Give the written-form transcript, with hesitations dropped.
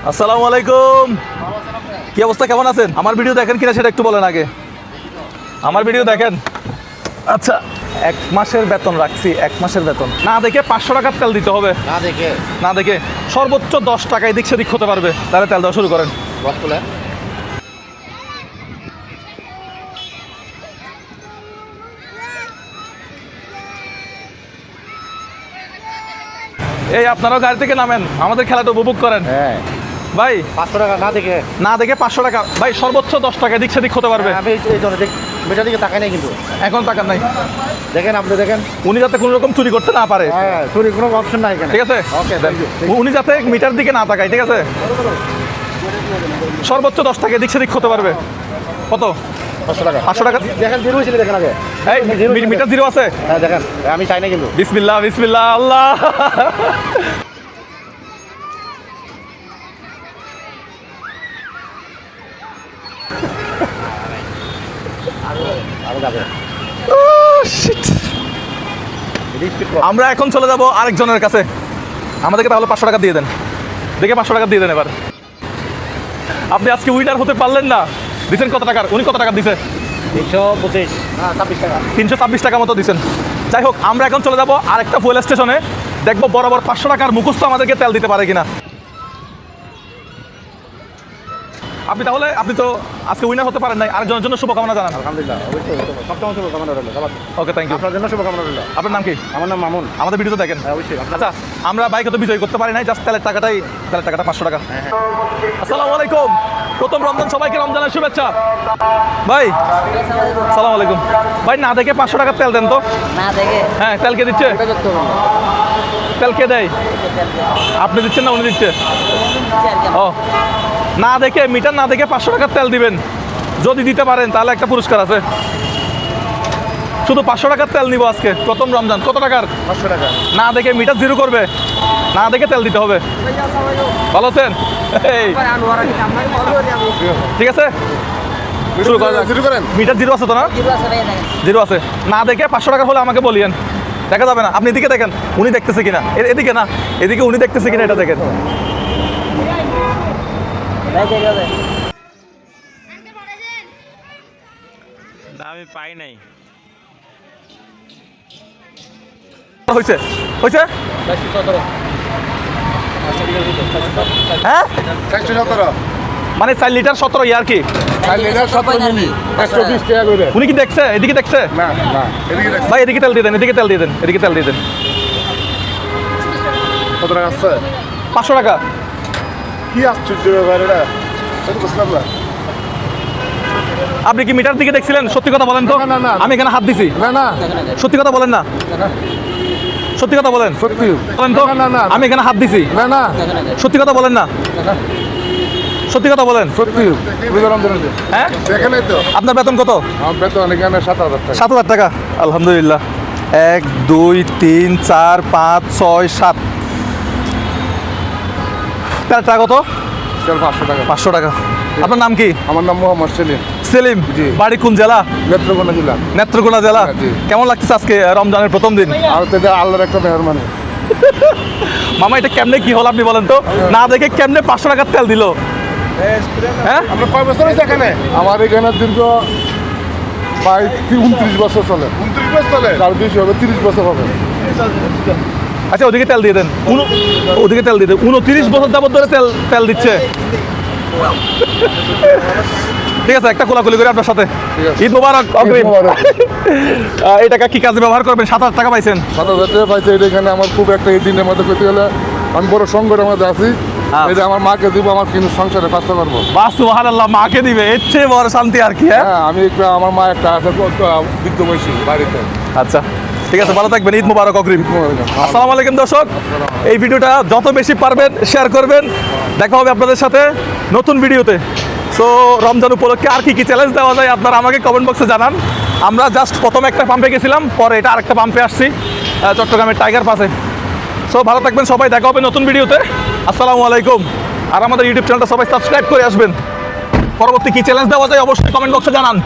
আসসালামু আলাইকুম। কি অবস্থা, কেমন আছেন? আমার ভিডিও দেখেন কিনা সেটা একটু বলেন আগে। আমার ভিডিও দেখেন? আচ্ছা, 1 মাসের বেতন রাখছি, 1 মাসের বেতন না দেখে 500 টাকার তেল দিতে হবে। না দেখে সর্বোচ্চ 10 টাকা এদিক সেদিক হতে পারবে, তাহলে তেল দেওয়া শুরু করেন। এই আপনারাও গাড়ি থেকে নামেন, আমাদের খেলাটা উপভোগ করেন। হ্যাঁ ভাই 500 টাকা না দেখে 500 টাকা ভাই, সর্বোচ্চ 10 টাকা এদিক সেদিক হতে পারবে। আমি এই জন্য মেটার দিকে তাকাই নাই, কিন্তু এখন টাকা নাই। দেখেন, আপনি দেখেন উনি যাতে কোনো রকম চুরি করতে না পারে। হ্যাঁ, চুরি কোনো অপশন নাই এখানে। ঠিক আছে, ওকে, উনি যাতে মিটার দিকে না তাকায়। ঠিক আছে, সর্বোচ্চ 10 টাকা এদিক সেদিক হতে পারবে। কত? 500 টাকা। 500 টাকা দেখেন, জিরো ছিল, দেখেন আগে। এই মিটার জিরো আছে। হ্যাঁ দেখেন, আমি চাই না কিন্তু। বিসমিল্লাহ বিসমিল্লাহ, আল্লাহ। আরো যাবে। আমরা এখন চলে যাব আরেকজনের কাছে। আমাদেরকে তাহলে 500 টাকা দিয়ে দেন, দেখে 500 টাকা দিয়ে দেন। এবার আপনি আজকে উইনার হতে পারলেন না। দিচ্ছেন কত টাকার? উনি কত টাকা দিছে? 325, 26 টাকা। 326 টাকা মতো দিচ্ছেন। যাই হোক, আমরা এখন চলে যাব আরেকটা ফুয়েল স্টেশনে, দেখবো বরাবর 500 টাকার মুখস্থ আমাদেরকে তেল দিতে পারে কিনা। আপনি তো আজকে উইনার হতে পারেন নাই, আরেকজনের জন্য শুভকামনা জানান। আলহামদুলিল্লাহ, অবশ্যই সবসময় শুভকামনা রইল। ওকে, থ্যাংক ইউ। আপনার জন্য শুভকামনা রইল। আপনার নাম কি? আমার নাম মামুন। আমাদের ভিডিও তো দেখেন। হ্যাঁ, অবশ্যই। আচ্ছা, আমরা বাইকে তো বিজয় করতে পারি নাই, জাস্ট তেলের টাকাটা 500 টাকা। আসসালামু আলাইকুম। প্রথম রমজান, সবাইকে রমজানের শুভেচ্ছা। ভাই আসসালামু আলাইকুম। ভাই না দেখে 500 টাকার তেল দেন তো। না দেখে? হ্যাঁ, তেল কে দিচ্ছে? তেল কে দেয়? আপনি দিচ্ছেন না উনি দিচ্ছে? ও, না দেখে, মিটার না দেখে 500 টাকার তেল দিবেন। যদি দিতে পারেন তাহলে একটা পুরস্কার আছে। শুধু 500 টাকার তেল নিব আজকে, প্রথম রমজান। কত টাকার? 500 টাকা। না দেখে মিটার জিরো করবে, না দেখে তেল দিতে হবে। ভালো আছেন? এই, ঠিক আছে, শুরু করা যাক। শুরু করেন। মিটার জিরো আছে তো না? জিরো আছে। না দেখে 500 টাকা হলে আমাকে বলিয়েন, দেখা যাবে না। আপনি এদিকে দেখেন, উনি দেখতেছে কিনা। এদিকে না, এদিকে উনি দেখতেছে কিনা, এটা দেখেন। আমি পাই নাই। হয়েছে হয়েছে হ্যাঁ, 417। মানে 4 লিটার 17 ইয়ার কি? 4 লিটার 17 মিলি, 120 টাকা করে। উনি কি দেখছে? এদিকে দেখছে? না না, এদিকে দেখ। ভাই এদিকে তেল দিয়ে দেন, এদিকে তেল দিয়ে দেন, এদিকে তেল দিয়ে দেন। কত টাকা আছে? 500 টাকা। কি আশ্চর্য ব্যাপার এটা, সেটা বুঝলাম না। আপনি কি মিটার দিকে দেখছিলেন? সত্যি কথা বলেন তো। না, না, না। আমি এখানে হাত দিছি। না না, সত্যি কথা বলেন না, সত্যি কথা বলেন। সত্যি বলেন তো। না, না, না। আমি এখানে হাত দিছি। না না, সত্যি কথা বলেন না, সত্যি কথা বলেন। সত্যি হ্যাঁ, এখানে তো আপনার বেতন কত? আমার বেতন এখানে 7,000 টাকা। 7,000 টাকা। আলহামদুলিল্লাহ। 1 2 3 4 5 6 7। তেল টাকা কত? চল 500 টাকা। 500 টাকা। আপনার নাম কি? আমার নাম মোহাম্মদ সেলিম, সেলিম। জি। বাড়ি কোন জেলা? নেত্রকোনা জেলা। নেত্রকোনা জেলা। হ্যাঁ, জি। কেমন লাগতেছে আজকে রমজানের প্রথম দিন? আর তো এটা আল্লাহর একটা মেহরবানি। মামা এটা কেমনে কি হলো আপনি বলেন তো? না দেখে কেমনে 500 টাকার তেল দিল? হ্যাঁ, আপনার কয় বছর হয়েছে এখানে? আমার এখানে দীর্ঘ প্রায় 29 বছর চলে। 29 বছর চলে? তার বেশি হবে, 30 বছর হবে। আচ্ছা ওদিকে তেল দিয়ে দেন। ওদিকে তেল দিয়ে দেন। 29 বছর যাবত ধরে তেল দিচ্ছে। ঠিক আছে, একটা কোলাকুলি করে আপনার সাথে। ঠিক আছে। ঈদ মোবারক অগ্রিম। ঈদ মোবারক। এই টাকা কি কাজে ব্যবহার করবেন? 7,000 টাকা পাইছেন। 7,000 টাকা পাইছে। এটা এখানে আমার খুব একটা এই দিনের মধ্যে করতে গেলে আমি বড় সংকটের মধ্যে আছি। এটা আমার মাকে দিব, আমার কিন্তু সংসারে কাজটা করবো। বাহ সুবহানাল্লাহ, মাকে দিবে, এর চেয়ে বড় শান্তি আর কি। হ্যাঁ, হ্যাঁ, আমি একটু, আমার মা একটা আছে বৃদ্ধ বয়সী বাড়িতে। আচ্ছা ঠিক আছে, ভালো থাকবেন। ঈদ মোবারক অগ্রিম। আসসালামু আলাইকুম দর্শক, এই ভিডিওটা যত বেশি পারবেন শেয়ার করবেন। দেখা হবে আপনাদের সাথে নতুন ভিডিওতে। সো রমজান উপলক্ষে আর কি কি চ্যালেঞ্জ দেওয়া যায় আপনারা আমাকে কমেন্ট বক্সে জানান। আমরা জাস্ট প্রথমে একটা পাম্পে গেছিলাম, পরে এটা আরেকটা পাম্পে আসছি, চট্টগ্রামের টাইগার পাসে। সো ভালো থাকবেন সবাই, দেখা হবে নতুন ভিডিওতে। আসসালামু আলাইকুম। আর আমাদের ইউটিউব চ্যানেলটা সবাই সাবস্ক্রাইব করে আসবেন। পরবর্তী কি চ্যালেঞ্জ দেওয়া যায় অবশ্যই কমেন্ট বক্সে জানান।